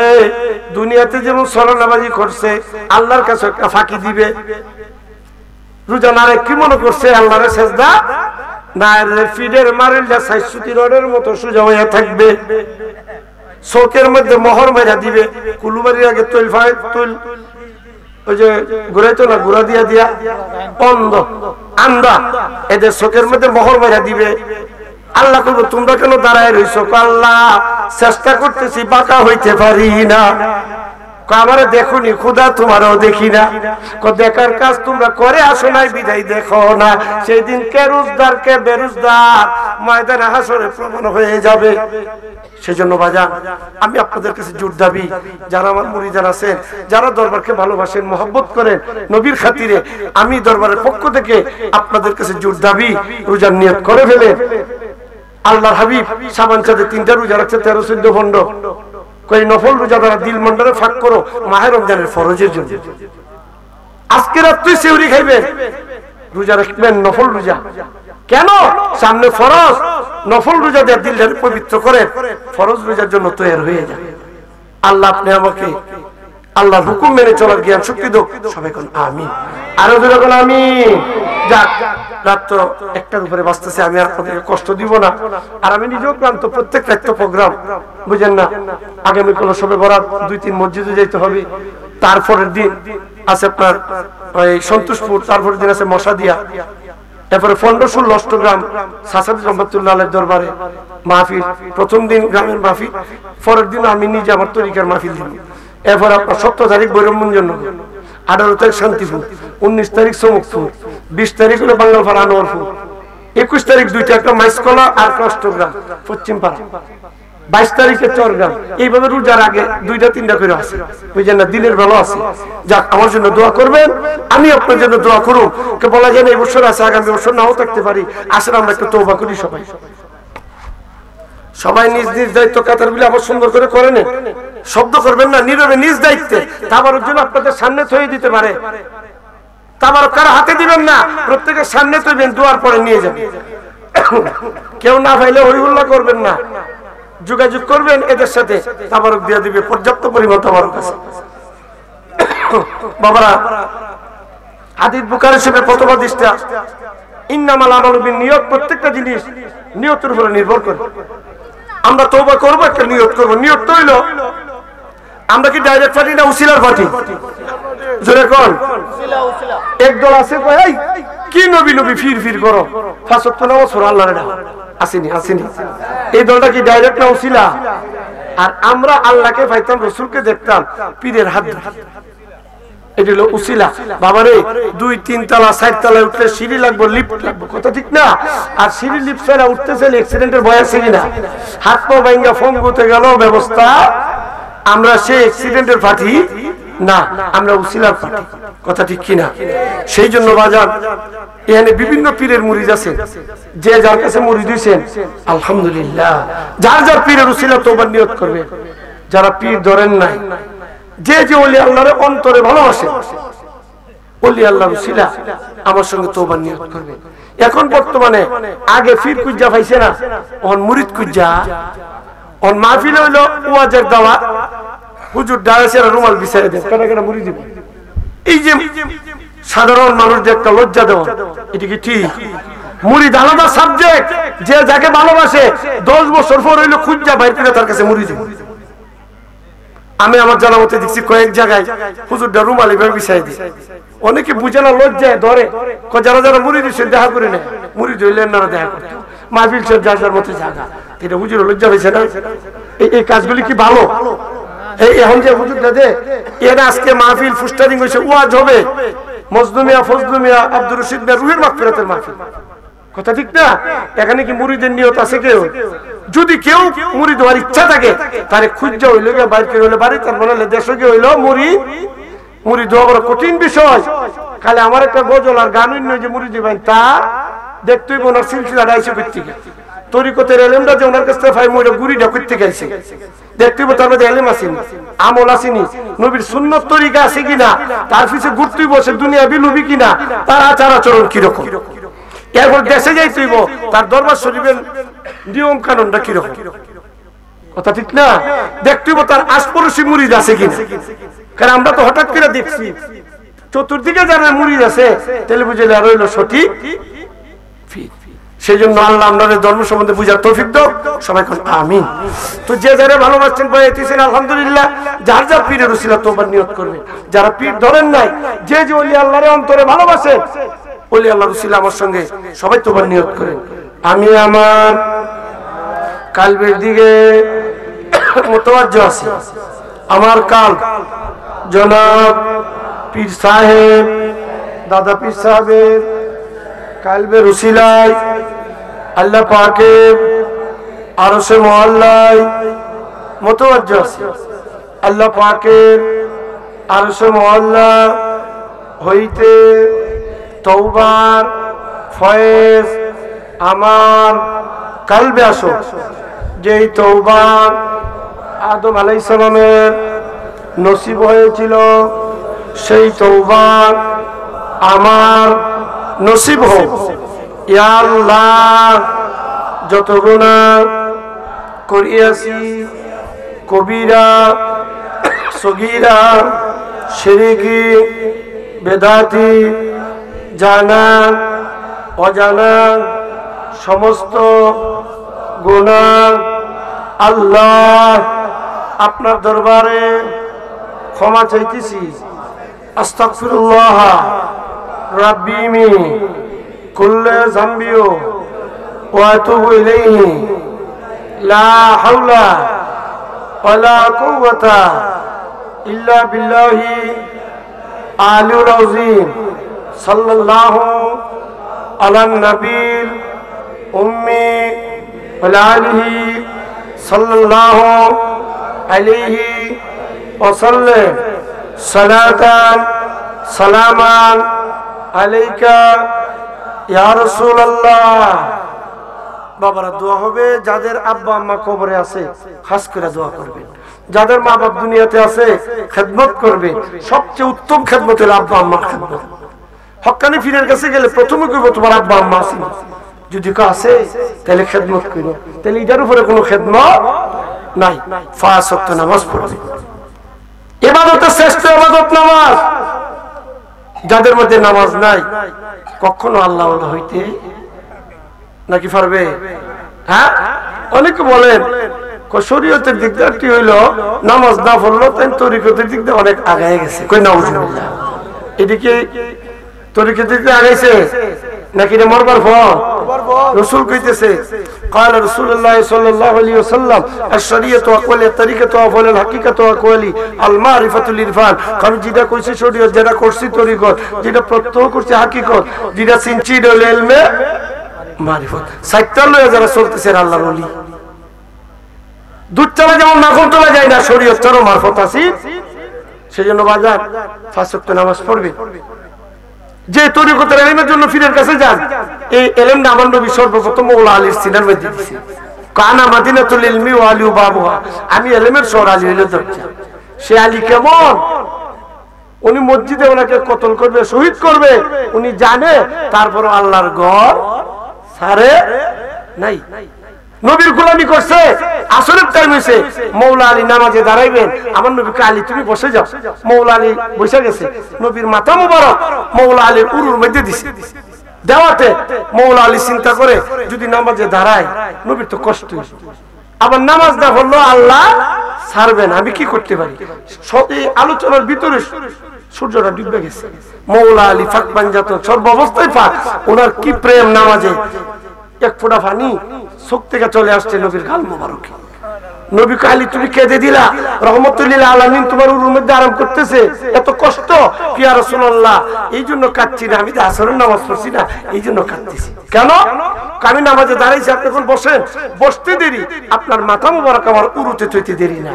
দুনিয়াতে যেমন সলনাবাজি করছে আল্লাহর কাছে একটা ফাঁকি দিবে। রোজা না কি মনে করছে আল্লাহর সেজদা না, ফিডের মারিলটা ৬০ রডের মতো সোজা হয়ে থাকবে। চোখের মধ্যে মোহর মেরা দিবে। কুলুবাড়ির আগে তৈল তৈল ওই যে ঘুরাইতো না, ঘুরা দিয়া দিয়া অন্ধ আন্দা, এদের চোখের মধ্যে মোহর মেরা দিবে। আল্লাহ করবো তোমরা কেন দাঁড়ায় রইছো? আল্লাহ চেষ্টা করতেছি, বাঁকা হইতে পারি না। আমারে দেখুনি খুদা তোমারও দেখি না। দেখার কাজ তোমরা করে আসো নাই বিদায় দেখো না। সেই দিন কে রোজদার কে বেরোজদার ময়দানে হাসরে প্রমাণ হয়ে যাবে। সেজন্য বাজান আমি আপনাদের কাছে জোর দাবি, যারা আমার মুরিদান আছেন, যারা দরবারকে ভালোবাসেন, মহব্বত করেন নবীর খাতিরে, আমি দরবারের পক্ষ থেকে আপনাদের কাছে জোর দাবি, রোজার নিয়ত করে ফেলেন। আল্লাহর হাবিব শাবান চাঁদে 3টা রোজা রাখছে, 13-14 খণ্ড। কই নফল রোজা দ্বারা দিল মন্ডলে ফাঁক করো মাহে রমজানের ফরজের জন্য। আজকে রাত্রি সেহরি খাইবেন, রোজা রাখবেন নফল রোজা। কেন? সামনে ফরজ, নফল রোজা দিয়ে দিলটাকে পবিত্র করে ফরজ রোজার জন্য তৈরি হয়ে যায়। আল্লাহ আপনি আমাকে আল্লাহর হুকুম মেনে চলার জ্ঞান শক্তি দাও। সবাই কোন আমিন, আরো জোরে কোন আমিন। যাক, রাত তো 1টার উপরে বাঁচতেছে, আমি আর আপনাদেরকে কষ্ট দিব না। আর আমি নিজেও ক্লান্ত, প্রত্যেক রাত প্রোগ্রাম, বুঝেন না। আগামী কোন সবে বরাত 2-3 মসজিদে যেতে হবে। তারপরের দিন আছে আপনার ওই সন্তোষপুর, তারপরের দিন আছে মশাদিয়া, তারপরে 15-16 অষ্টগ্রাম সাসাদ রহমতুল্লাহ আলাইহির দরবারে মাহফিল। প্রথম দিন গ্রামের মাহফিল, পরের দিন আমি নিজে আমার তরিকার মাহফিল দিব। এরপর আপনার 17 তারিখ বৈরমঞ্জন, 18 তারিখ শান্তিপুর, 19 তারিখ চমকপুর, 20 তারিখ হলো বাঙ্গালপাড়া আনোয়ারপুর, 21 তারিখ 2টা, একটা মাইসকলা আর একটা অষ্টগ্রাম পশ্চিম পাড়া, 22 তারিখে চরগ্রাম। এইভাবে রোজার আগে 2টা-3টা করে আছে, বুঝলেন না। দিনের ভালো আছে। যাক, আমার জন্য দোয়া করবেন, আমি আপনার জন্য দোয়া করুন। কে বলা যায় না এই বছর আছে, আগামী বছর নাও থাকতে পারি। আসলে আমরা একটু তওবা করি। সবাই নিজ নিজ দায়িত্ব কাতারগুলি আবার সুন্দর করে করে নেন। শব্দ করবেন না, নীরবে নিজ দায়িত্বে। তাবারুর জন্য আপনাদের সামনে থয়ে দিতে পারে, তাবারুক কারো হাতে দিবেন না, প্রত্যেকের সামনে থইবেন, দুয়ার পরে নিয়ে যাবেন। কেউ না পাইলে হইহুল্লাহ করবেন না, যোগাযোগ করবেন এদের সাথে, তাবারুক দিয়ে দিবে, পর্যাপ্ত পরিমাণ তাবারুক আছে। বাবারা, হাদিস বুখারী শরীফের প্রথম হাদিসটা ইন্নামাল আমালু বিন্নিয়াত, প্রত্যেকটা জিনিস নিয়তের উপরে নির্ভর করে। আমরা তওবা করব, একটা নিয়ত করব। নিয়ত তো হইলো, আমরা কি ডাইরেক্ট পার্টি না উসিলার পার্টি? জোরে কোন একদল আছে কয় এই কি নবী নবী ফির করো, 5 ওয়াক্ত নামাজ পড়ো, আল্লাহর ডাক আসেনি। এই দলটা কি ডাইরেক্ট না উসিলা? আর আমরা আল্লাহকে পাইতাম, রাসূলকে দেখতাম পীরের হাত ধরে। এটা হলো উসিলা। বাবারে 2-3 তলা 4 তলায় উঠলে সিঁড়ি লাগবে, লিফট লাগবে, কথা ঠিক না? আর সিঁড়ি লিফট ছাড়া উঠতেছে, অ্যাক্সিডেন্টের ভয় আছে কিনা? হাত পা ভাঙা ফঙ্গুতে গেল ব্যবস্থা। আমরা সেই অ্যাক্সিডেন্টের পার্টি না, আমরা উসিলার পার্টি, কথা ঠিক কিনা? সেই জন্য বাজার এখানে বিভিন্ন পীরের মুরিদ আছে, যে যার কাছে মুরিদ হইছেন আলহামদুলিল্লাহ, যার যার পীরের উসিলা তওবার নিয়ত করবে। যারা পীর ধরেন নাই, যে যে ওলি আল্লাহর অন্তরে ভালোবাসে, ওলি আল্লাহর উসিলা আমার সঙ্গে তওবার নিয়ত করবে। এখন বর্তমানে আগে পীর কুজ্জা পাইছে না, এখন মুরিদ কুজ্জা। অন মাহফিল হইলো ওয়াজের দাওয়াত, হুজুর দাঁড়াইছে রুমাল বিছাই দেন, কেন কেন মুরিদ দিব। এই যে সাধারণ মানুষদের একটা লজ্জা দেওয়া, এটা কি ঠিক? মুরিদ আলাদা সাবজেক্ট, যে যাকে ভালোবাসে 10 বছর পর হইলো খুঁজা বাইর করে তার কাছে মুরিদ। আমি আমার জানা মতে দেখছি কয়েক জায়গায় হুজুরটা রুমাল এভাবে বিছাই দিই, অনেকে বুঝে না, লজ্জায় ধরে, যারা যারা মুরিদ হইছেন দেখা করে নেয়, মুরিদ হইলেন না দেখা করতে। মাহফিল সব যার যার মতো জায়গা, এটা হুজুর লজ্জা হয়েছে না? এই কাজগুলি কি ভালো? এখন যে হুজুরটা দে এরা আজকে মাহফিল ফুস্টারিং হয়েছে, ওয়াজ হবে, মজলুমিয়া ফজলুমিয়া আব্দুর রশিদ মিয়া রুহের মাগফিরাতের মাহফিল, কথা ঠিক না? এখানে কি মুরিদের নিয়ত আছে কেউ? যদি কেউ মুরিদ হওয়ার ইচ্ছা থাকে তাহলে খুঁজা হইলো গিয়ে বাইর করে হইলো বাড়ি, তার বলে দেশে গিয়ে হইলো মুরিদ হওয়া বড় কঠিন বিষয়। খালি আমার একটা গজল আর গান অন্য যে মুরিদ দিবেন তা দেখতেই ওনার সিলসিলা ডাইছে করতে তরিকতের এলেমটা যে ওনার কাছ থেকে পাই, মইরা গুড়িটা করতে গেছে, দেখতে তার মধ্যে এলেম আসেনি, আমল আসেনি, নবীর সুন্নত তরিকা আছে কিনা, তার পিছে ঘুরতেই বসে দুনিয়া বিলুবি কিনা, তার আচার আচরণ কিরকম। এরপর দেশে যাইতেইব, তার দরবার শরীফের নিয়ম কানুনটা কিরকম, কথা ঠিক না? দেখতেইব তার আশপাশে মুরিদ আছে কিনা। কারণ আমরা তো হঠাৎ করে দেখছি চতুর্দিকে যারা মুরিদ আছে, তাহলে বুঝলে আর হইলো সঠিক। সেই জন্য আল্লাহ আমাদের ধর্ম সম্বন্ধে বুঝার তৌফিক দাও, সবাই কোন আমিন। তো যে যারা ভালোবাসছেন পাইতেছেন আলহামদুলিল্লাহ, যার যার পীরের উসিলা তওবার নিয়ত করবে। যারা পীর ধরেন নাই, যে যে ওলি আল্লাহর অন্তরে ভালোবাসেন, ওলি আল্লাহর উসিলা আমার সঙ্গে সবাই তওবার নিয়ত করেন। আমি আমার কালবের দিকে মুতাওয়াজ্জিহ আছি, আমার কাল জনাব পীর সাহেব দাদা পীর সাহেবের কালবের উসিলায় আল্লাহ পাকের আরশে মহল্লায় মুতাওয়াজ্জিহ আছে। আল্লাহ পাকের আরশে মহল্লা হইতে তওবার ফয়েজ আমার কালবে আসো। যেই তওবা আদম আলাইহিস সালামের নসিব হয়েছিল, সেই তওবা আমার নসিব হোক। ইয়া আল্লাহ, যত গুনাহ করিয়াছি, কবিরা সগীরা শিরকি বেদাতি জানা অজানা সমস্ত গুনাহ আল্লাহ আপনার দরবারে ক্ষমা চাইতেছি। আস্তাগফিরুল্লাহ রাব্বি মিন কুল্লি যামবি ওয়া আতুবু ইলাইহি লা হাওলা ওয়ালা কুওয়াতা ইল্লা বিল্লাহি আলিউল আযীম সাল্লাল্লাহু আলা নবীল উম্মি ওয়া আলিহি সাল্লাল্লাহু আলাইহি ওয়াসাল্লাম সালাতান সালামান আলাইকা ইয়া রাসূলুল্লাহ। বাবারা দোয়া হবে, যাদের আব্বা আম্মা কবরে আছে খাস করে দোয়া করবেন, যাদের মা বাপ দুনিয়াতে আছে খেদমত করবেন। সবচেয়ে উত্তম খেদমত হলো আব্বা আম্মার খেদমত। হক্কানি পীরের কাছে গেলে প্রথমে কইব তোমার আব্বা আম্মা আছে, যদি কেউ আছে তাহলে খেদমত করো, তাহলে এটার উপরে কোনো খেদমত নাই। 5 ওয়াক্ত নামাজ পড়বে, ইবাদতের শ্রেষ্ঠ ইবাদত নামাজ। যাদের মধ্যে নামাজ নাই কখনো আল্লাহ হইতে নাকি পারবে? হ্যাঁ, অনেকে বলেন শরীয়তের দিক দিয়ে হইল নামাজ না পড়লো তাই তরিকতের দিক দিয়ে অনেক আগায় গেছে। কই নাউজুবিল্লাহ, এদিকে তরিকতের দিক দিয়ে আগাইছে নাকি রে মরবার ফল? রাসূল কইতেছে قال رسول الله صلى الله عليه وسلم الشريعه اقوال الطريقه اقوال الحقيقه اقوال المعرفه العرفان। আমি যেটা কইছি শরীয়ত, যেটা করছি তরিকত, যেটা প্রত্যক্ষ করছি হাকিকত, যেটা চিনছি হলো ইলমে মারিফত। সাইতাল লয়ে যারা চলতেছে আল্লাহর ওলি, দুধ চালা যেমন মাখন তোলা যায় না, শরীয়ত চারও মারফত আছে। সেজন্য বাজার 5 ওয়াক্ত নামাজ পড়বে। যে তরিকতের ইলমের জন্য পীরের কাছে যান, এই ইলমটা আমার নবী সর্বপ্রথম মওলা আলীর সিনার মধ্যে দিয়েছে। কানা মাদিনাতুল ইলমি ওয়া আলী বাবুহা, আমি ইলমের শহর আলী হইল দরজা। সে আলী কেমন? উনি মসজিদে ওনাকে কতল করবে, শহীদ করবে, উনি জানে, তারপর আল্লাহর ঘর ছাড়ে নাই। নবীর গোলামি করছে, আসরের টাইম হইছে, মওলা আলী নামাজে দাঁড়াইবেন, আমার নবীকে আলী তুমি বসে যাও। মওলা আলী বসে গেছে, নবীর মাথা মুবারক মওলা আলীর উরুর মধ্যে দিছে। দেওয়াতে মওলা আলী চিন্তা করে যদি নামাজে দাঁড়ায় নবীর তো কষ্ট, আবার নামাজ না পড়লো আল্লাহ ছাড়বেন, আমি কি করতে পারি? এই আলোচনার ভিতরে সূর্যটা ডুবে গেছে। মওলা আলী ফাঁক পাঞ্জাত সর্ব অবস্থায় ফাঁক। ওনার কি প্রেম নামাজে, এক ফোঁটা পানি চোখ থেকে চলে আসছে নবীর গাল মোবারকে। নবী আলী তুমি কেঁদে দিলা, রহমতুল লিল আলামিন তোমার উরুর মধ্যে আরাম করতেছে, এত কষ্ট। ইয়া রাসূলুল্লাহ, এই জন্য কাঁদছি না, আমি তো আসরের নামাজ পড়ছি না, এই জন্য কাঁদতেছি। কেন? আমি নামাজে দাঁড়াইছি, আপনি এখন বসেন, বসতে দেরি, আপনার মাথা মোবারক আমার উরুতে থইতে দেরি না।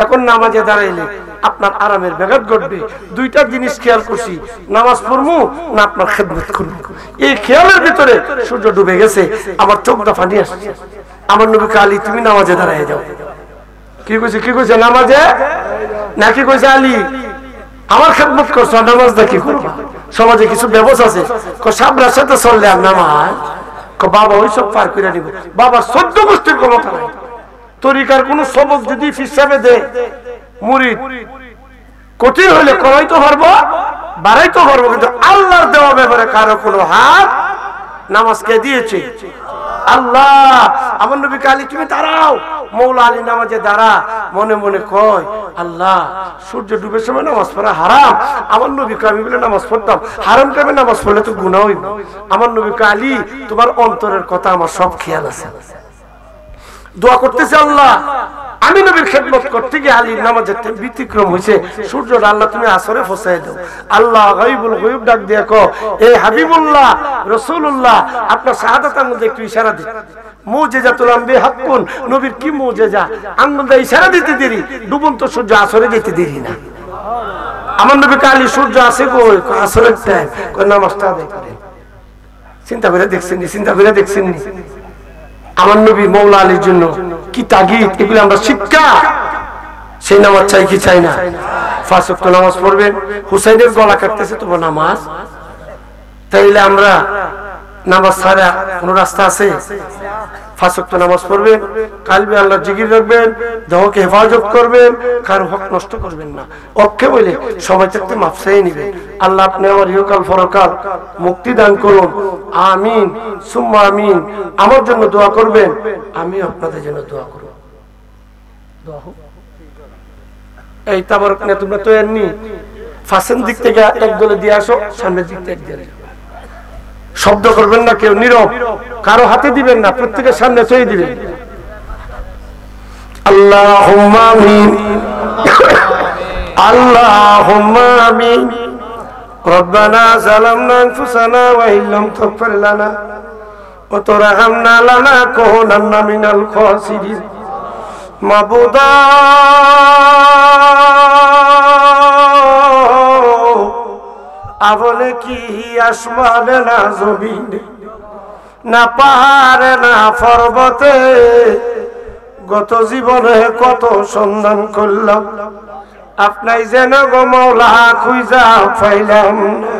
এখন নামাজে দাঁড়াইলে আপনার আরামের ব্যাঘাত ঘটবে। দুইটা জিনিস খেয়াল করছি, নামাজ পড়বো না আপনার খেদমত করবো। এই খেয়ালের ভিতরে সূর্য ডুবে গেছে, আমার চোখটা পানি আসছে। আমার নবী আলী তুমি নামাজে দাঁড়ায় যাও। কি কইছে? কি কইছে? নামাজে নাকি কইছে আলী আমার খেদমত করছো, নামাজটা কি করবা? সমাজে কিছু ব্যবস্থা আছে, সাবরার সাথে চললে আর নামাজ বাবা ওই সব পার করে নিব। বাবা 14 গোষ্ঠীর ক্ষমতা নাই। তরিকার কোন সবক যদি হিসাবে দেয় মুরিদ কঠিন হইলে করাইতে পারবো, বাড়াইতে পারবো, কিন্তু আল্লাহর দেওয়া ব্যাপারে কারো কোনো হাত। নামাজ কে দিয়েছে? আল্লাহ। আমার নবী আলী তুমি দাঁড়াও, মওলা আলী নামাজে দাঁড়া, মনে মনে কয় আল্লাহ সূর্য ডুবে সময় নামাজ পড়া হারাম। আমার নবী আমি বলে নামাজ পড়তাম, হারাম কামে নামাজ পড়লে তো গুনাহ হইব। আমার নবী আলী তোমার অন্তরের কথা আমার সব খেয়াল আছে। দোয়া করতেছে আল্লাহ আমি নবীর খেদমত করতে গিয়ে আলীর নামাজের ব্যতিক্রম হয়েছে। সূর্যটা আল্লাহ তুমি আসরে ফসাই দাও। আল্লাহ গায়বুল গায়ব ডাক দিয়ে কো, এ হাবিবুল্লাহ রাসূলুল্লাহ আপনার শাহাদাতের মধ্যে একটু ইশারা দিন। মুজিজাতুল আম্বিয়া হাক্কুন, নবীর কি মুজিজা, আঙ্গুলটা ইশারা দিতে দেরি, ডুবন্ত সূর্য আসরে দিতে দেরি না। আমার নবী কালী সূর্য আসে কই, আসরের টাইম, কই নামাজটা আদায় করেন। চিন্তা করে দেখছেন নি? চিন্তা করে দেখছেন নি? আমার নবী মৌলা আলীর জন্য কি তাগিদ, এগুলো আমরা শিক্ষা। সেই নামাজ চাই কি চাই না? 5 ওয়াক্ত নামাজ পড়বেন। হুসাইনের গলা কাটতেছে তোমার নামাজ, তাইলে আমরা নামাজ ছাড়া কোন রাস্তা আছে? 5 ওয়াক্ত নামাজ পড়বেন, কালবে আল্লাহর জিকির রাখবেন, দেহকে হেফাজত করবেন, কারো হক নষ্ট করবেন না। অক্ষে বলে সবাই থাকতে মাফ চাই নিবেন। আল্লাহ আপনি আমার ইহকাল পরকাল মুক্তি দান করুন, আমিন সুম্মা আমিন। আমার জন্য দোয়া করবেন, আমি আপনাদের জন্য দোয়া করব। দোয়া হোক। এই তাবারক না তোমরা তো এমনি ফাসেন দিক থেকে এক দলে দিয়ে আসো, সামনের দিক থেকে দিয়ে আসো। শব্দ করবেন না, কেউ নীরব, কারো হাতে দিবেন না, প্রত্যেকের সামনে চয়ে দিবেন। আল্লাহুম্মা আমিন, আল্লাহুম্মা আমিন। রব্বানা যালামনা আনফুসানা ওয়া ইল্লাম তাগফির লানা ওয়া তারহামনা লানাকুনান্না মিনাল খাসিরিন। মাবুদা আপনি কি আসমানে না জমিনে না পাহাড়ে না পর্বতে, গত জীবনে কত সন্ধান করলাম, আপনাই যেন গো মৌলা খুঁজা পাইলাম না।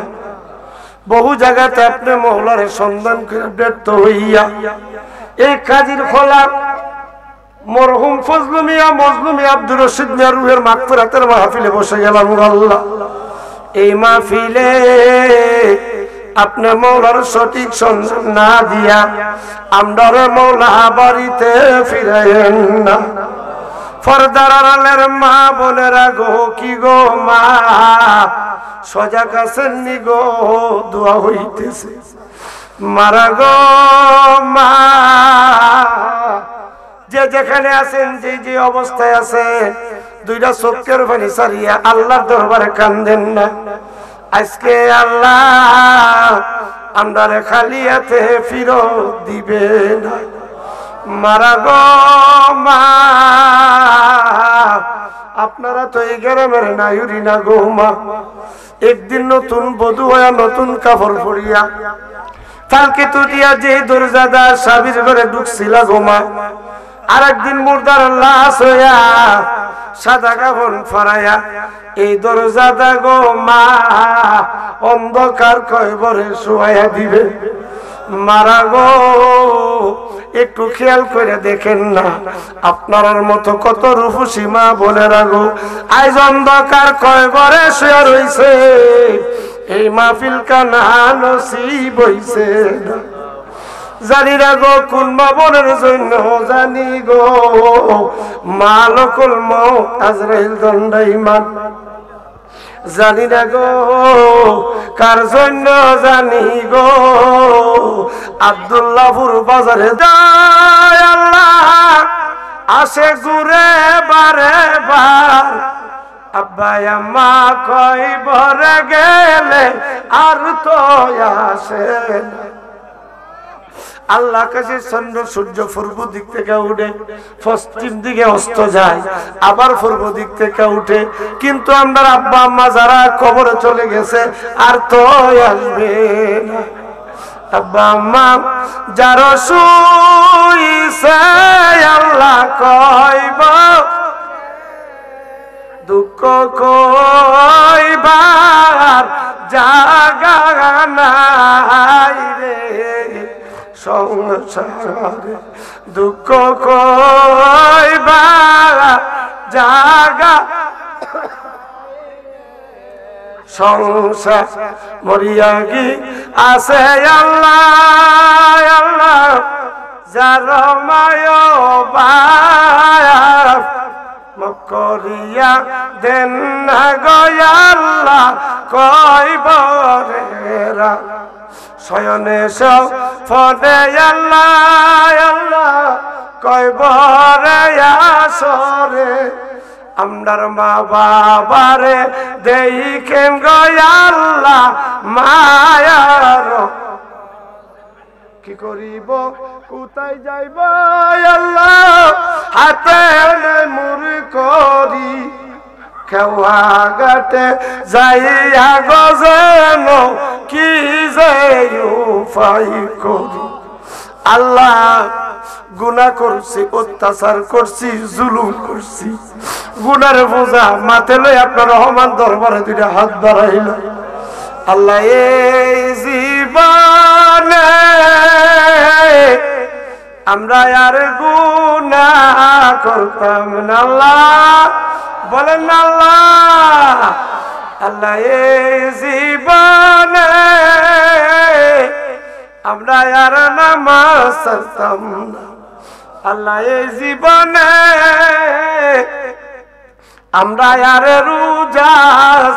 বহু জায়গাতে আপনি মৌলার সন্ধান করে ব্যর্থ হইয়া এই কাজীর খোলা মরহুম ফজলু মিয়া মজলু মিয়া আব্দুর রশিদ মিয়া রুহের মাগফিরাতের মাহফিলে বসে গেলাম। আল্লাহ এই মাহফিলে আপনি মৌলার সঠিক সন্ধান না দিয়া আমরা মৌলা বাড়িতে ফিরাইয়েন না। পর্দার আড়ালের মা বোনেরা গো, কি গো মা সজাগ আছেন নি গো? দোয়া হইতেছে মারা গো মা, যে যেখানে আছেন, যে যে অবস্থায় আছেন, দুইটা চোখের পানি সারিয়া আল্লাহর দরবারে কান্দেন না। আজকে আল্লাহ আমরা খালি হাতে ফিরত দিবে না। মারা গো মা, আপনারা তো এই গ্রামের নাইরি না গো মা। একদিন নতুন বধূ হইয়া নতুন কাপড় পরিয়া কালকে তো দিয়া যে দরজাদা সাবির ঘরে ঢুকছিল গো মা, আর একদিন মুর্দার লাশ হইয়া সাদা কাপড় ফরাইয়া এই দরজাদা গো মা অন্ধকার কয়বরে শোয়া দিবে। মারা গো একটু খেয়াল করে দেখেন না, আপনার মতো কত রূপসী মা বোনেরা গো আজ অন্ধকার কয়বরে শুয়ে রইছে। এই মাহফিল কানা নসিব হইছে না। জানি না গো কোন মা বোনের জন্য, জানি গো মালকুল মউত আজরাইল দণ্ডায়মান। জানি না গো কার জন্য, জানি গো আব্দুল্লাহপুর বাজারে যায় আল্লাহ আসে ঘুরে বারে বার। আব্বা আম্মা কই ভরে গেলে আর তো আসে না। আল্লাহ কাছে চন্দ্র সূর্য পূর্ব দিক থেকে উঠে পশ্চিম দিকে অস্ত যায়, আবার পূর্ব দিক থেকে উঠে, কিন্তু আমরা আব্বা আম্মা যারা কবরে চলে গেছে আর তো আসবে না। আব্বা আম্মা যারা শুইছে আল্লাহ কইব দুঃখ কইবার জাগা নাই রে সংসারে, দুঃখ কইবার জাগা সংসার মরিয়া কি আছে আল্লাহ আল্লাহ যার মায় বাপ মকরিয়া দেন না গো আল্লাহ কইবরেরা শয়নে ফনে আল্লাহ আল্লাহ কয়বরে আসরে আমরার মা বাবারে দেইখেন গো আল্লাহ মায়ার কি করিব কোথায় যাইব আল্লাহ হাতে মুর করি কেওয়া গাতে যাইয়া গজেন কি যে উপায় করি আল্লাহ গুনাহ করছি অত্যাচার করছি জুলুম করছি গুনার বোঝা মাথে লই আপনার রহমান দরবারে দুইটা হাত বাড়াইল আল্লাহ এই জীবনে আমরা আর গুনাহ করতাম না আল্লাহ বলেন আল্লাহ আল্লাহ এই জীবনে আমরা আর নামাজ ছাড়তাম না আল্লাহ এই জীবনে আমরা আর রোজা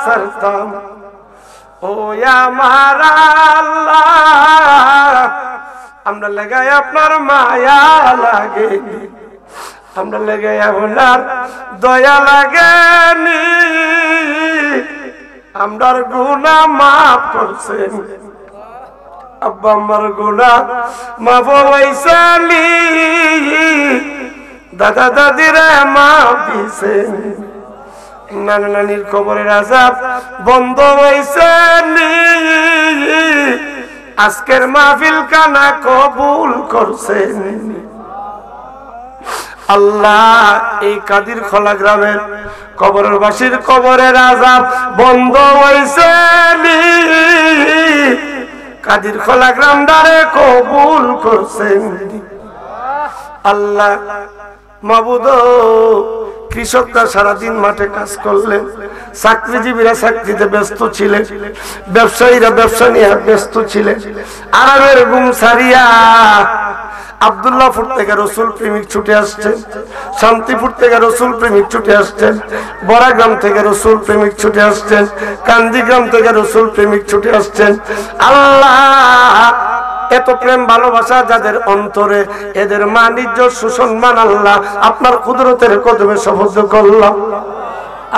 ছাড়তাম ও আমার আল্লাহ আমরা লাগাই আপনার মায়া লাগেনি আমরা লাগাই আপনার দয়া লাগেনি আমরার গুনাহ মাফ করছেন আব্বা আমার গুনাহ মাফ হইছালি দাদা দাদিরা মাফ দিছেন নানা নানির কবরের আযাব বন্ধ হইছালি আজকের মাহফিল কানা কবুল করছেন আল্লাহ এই কাদির খোলা গ্রামের কবরের বাসীর কবরের আযাব বন্ধ হইছালি কাদির খোলা গ্রামদারে কবুল করছেন আল্লাহ মাবুদ কৃষকরা সারাদিন মাঠে কাজ করলেন চাকরিজীবীরা চাকরিতে ব্যস্ত ছিলেন ব্যবসায়ীরা ব্যবসা নিয়ে ব্যস্ত ছিলেন আরামের ঘুম সারিয়া আব্দুল্লাহপুর থেকে রসুল প্রেমিক ছুটে আসছেন শান্তিপুর থেকে রসুল প্রেমিক ছুটে আসছেন বড়াগ্রাম থেকে রসুল প্রেমিক ছুটে আসছেন কান্দিগ্রাম থেকে রসুল প্রেমিক ছুটে আসছেন আল্লাহ এত প্রেম ভালোবাসা যাদের অন্তরে এদের মান ইজ্জত সুসম্মান আল্লাহ আপনার কুদরতের কদমে সবদ্ধ করলাম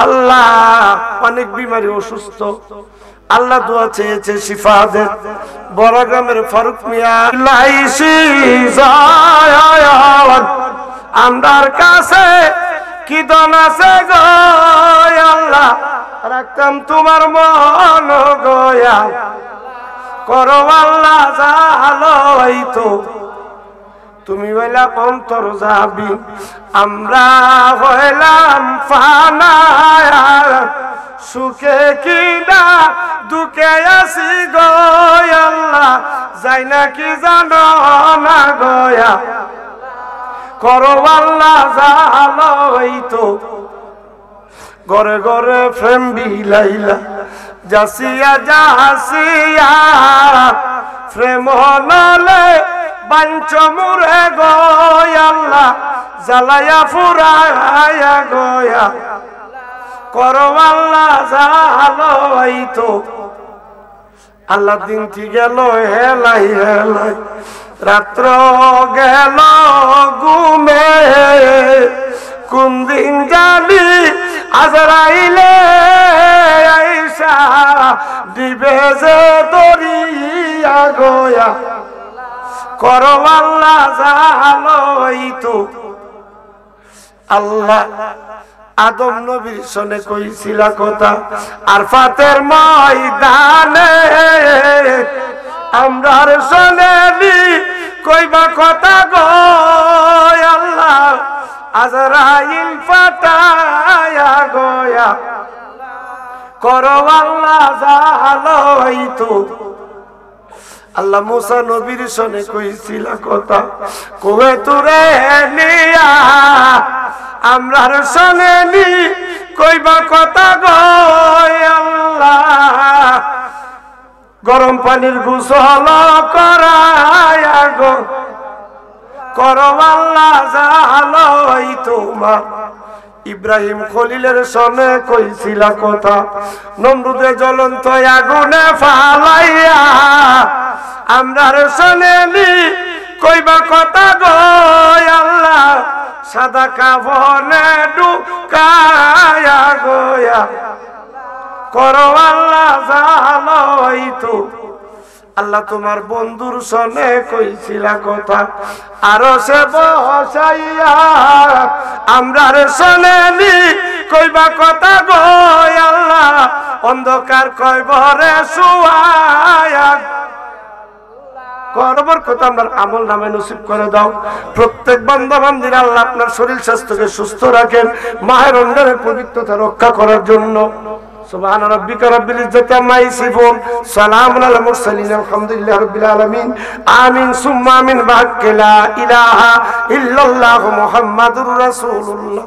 আল্লাহ অনেক বিমারি অসুস্থ আল্লাহ দোয়া চেয়েছে শিফা দেন বড়গ্রামের ফারুক মিয়া লাইসি আমরার কাছে কি দন আছে গো আল্লাহ রাখতাম তোমার মন গয়া করো আল্লাহ জালাইতো তুমি হইলা অন্তর যাবি আমরা হইলাম ফানা সুখে কিনা দুঃখে আসি গো আল্লাহ যাই না কি জানো না গয়া করো আল্লাহ জালাইতো ঘরে ঘরে প্রেম বিলাইলা জাসিয়া জাসিয়া প্রেম নলে বাঞ্চ মুরে গো আল্লাহ জ্বালায়া ফুরায়া গয়া করো আল্লাহ জালাইতো আল্লাহ দিনটি গেল হেলাই হেলাই রাত্র গেল ঘুমে কোন দিন জানি আজরাইলে আইসা দিবে যে দরিয়া গয়া করো আল্লাহ জালাইতো আল্লাহ আদম নবীর সনে কইছিল কথা আরফাতের ময়দানে আমরার সনেলি কইবা কথা গো আল্লাহ আজরাইল ফাটায়া গয়া করো আল্লাহ জালাইতো আল্লাহ মুসা নবীর সনে কইছিল কথা কোহে তুরে নিয়া আমরার সনে নি কইবা কথা গো আল্লাহ গরম পানির গোসল করায়া গো করো আল্লাহ জালাইতো মা ইব্রাহিম খলিলের সনে কইছিল কথা নমরুদে জ্বলন্ত আগুনে ফালাইয়া আমরার সনে নি কইবা কথা গো আল্লাহ সাদা কাফনে ঢুকায়া গোয়া করো আল্লাহ জানাইতো আল্লাহ তোমার বন্ধুর সনে কইছিলা কথা আরো সে বসাইয়া আমরার সনে নি কইবা কথা গো আল্লাহ অন্ধকার কইবরে শুয়ায়া করবার কথা আপনার আমল নামে নসিব করে দাও প্রত্যেক বান্দা বান্দির আল্লাহ আপনার শরীর স্বাস্থ্যকে সুস্থ রাখেন মাহে রমজানের পবিত্রতা রক্ষা করার জন্য সুবহান রাব্বিকা রাব্বিল ইজ্জাতি আম্মা ইয়াসিফুন সালামুন আলাল মুরসালিন আলহামদুলিল্লাহি রাব্বিল আলামিন আমিন সুম্মা আমিন বাক্কা লা ইলাহা ইল্লাল্লাহু মুহাম্মাদুর রাসূলুল্লাহ।